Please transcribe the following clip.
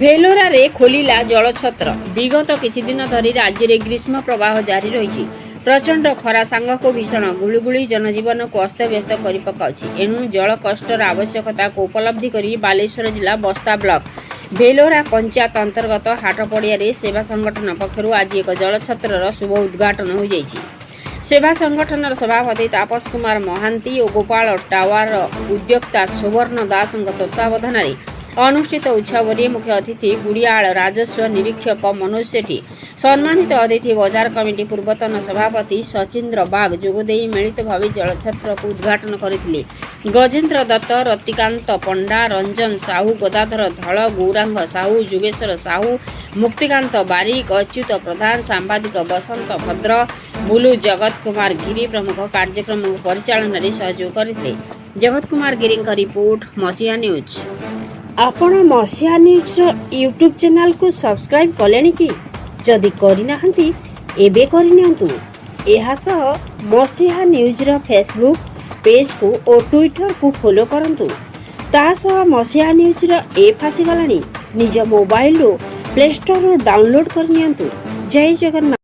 ଭେଲୋରାରେ ଖୋଲିଲା ଜଳଛତ୍ର। ବିଗତ କିଛି ଦିନ ଧରି ରାଜ୍ୟରେ ଗ୍ରୀଷ୍ମ ପ୍ରବାହ ଜାରି ରହିଛି। ପ୍ରଚଣ୍ଡ ଖରା ସାଙ୍ଗକୁ ଭୀଷଣ ଗୁଳୁଗୁଳି ଜନଜୀବନକୁ ଅସ୍ତବ୍ୟସ୍ତ କରି ପକାଉଛି। ଏଣୁ ଜଳ କଷ୍ଟର ଆବଶ୍ୟକତାକୁ ଉପଲବ୍ଧି କରି ବାଲେଶ୍ୱର ଜିଲ୍ଲା ବସ୍ତା ବ୍ଲକ ଭେଲୋରା ପଞ୍ଚାୟତ ଅନ୍ତର୍ଗତ ହାଟପଡ଼ିଆରେ ସେବା ସଂଗଠନ ପକ୍ଷରୁ ଆଜି ଏକ ଜଳଛତ୍ରର ଶୁଭ ଉଦ୍ଘାଟନ ହୋଇଯାଇଛି। ସେବା ସଂଗଠନର ସଭାପତି ତାପସ କୁମାର ମହାନ୍ତି ଓ ଗୋପାଳ ଟାୱାର ଉଦ୍ୟୋକ୍ତା ସୁବର୍ଣ୍ଣ ଦାସଙ୍କ ତତ୍ତ୍ୱାବଧାନରେ ଅନୁଷ୍ଠିତ ଉତ୍ସବରେ ମୁଖ୍ୟ ଅତିଥି ଗୁଡିଆଳ ରାଜସ୍ୱ ନିରୀକ୍ଷକ ମନୋଜ ସେଠୀ, ସମ୍ମାନିତ ଅତିଥି ବଜାର କମିଟି ପୂର୍ବତନ ସଭାପତି ସଚିନ୍ଦ୍ର ବାଗ ଯୋଗଦେଇ ମିଳିତ ଭାବେ ଜଳଛତ୍ରକୁ ଉଦ୍ଘାଟନ କରିଥିଲେ। ଗଜେନ୍ଦ୍ର ଦତ୍ତ, ରତିକାନ୍ତ ପଣ୍ଡା, ରଞ୍ଜନ ସାହୁ, ଗଦାଧର ଧଳ, ଗୌରାଙ୍ଗ ସାହୁ, ଯୋଗେଶ୍ୱର ସାହୁ, ମୁକ୍ତିକାନ୍ତ ବାରିକ, ଅଚ୍ୟୁତ ପ୍ରଧାନ, ସାମ୍ବାଦିକ ବସନ୍ତ ଭଦ୍ର, ବୁଲୁ, ଜଗତ କୁମାର ଗିରି ପ୍ରମୁଖ କାର୍ଯ୍ୟକ୍ରମ ପରିଚାଳନାରେ ସହଯୋଗ କରିଥିଲେ। ଜଗତ କୁମାର ଗିରିଙ୍କ ରିପୋର୍ଟ, ମସିହା ନ୍ୟୁଜ୍। ଆପଣ ମସିହା ନ୍ୟୁଜ୍ର ୟୁଟ୍ୟୁବ୍ ଚ୍ୟାନେଲକୁ ସବସ୍କ୍ରାଇବ୍ କଲେଣି କି? ଯଦି କରିନାହାନ୍ତି ଏବେ କରିନିଅନ୍ତୁ। ଏହାସହ ମସିହା ନ୍ୟୁଜ୍ର ଫେସବୁକ୍ ପେଜ୍କୁ ଓ ଟ୍ୱିଟରକୁ ଫଲୋ କରନ୍ତୁ। ତା ସହ ମସିହା ନ୍ୟୁଜ୍ର ଆପ୍ ଆସିଗଲାଣି। ନିଜ ମୋବାଇଲରୁ ପ୍ଲେ ଷ୍ଟୋରରୁ ଡାଉନଲୋଡ୍ କରିନିଅନ୍ତୁ। ଜୟ ଜଗନ୍ନାଥ।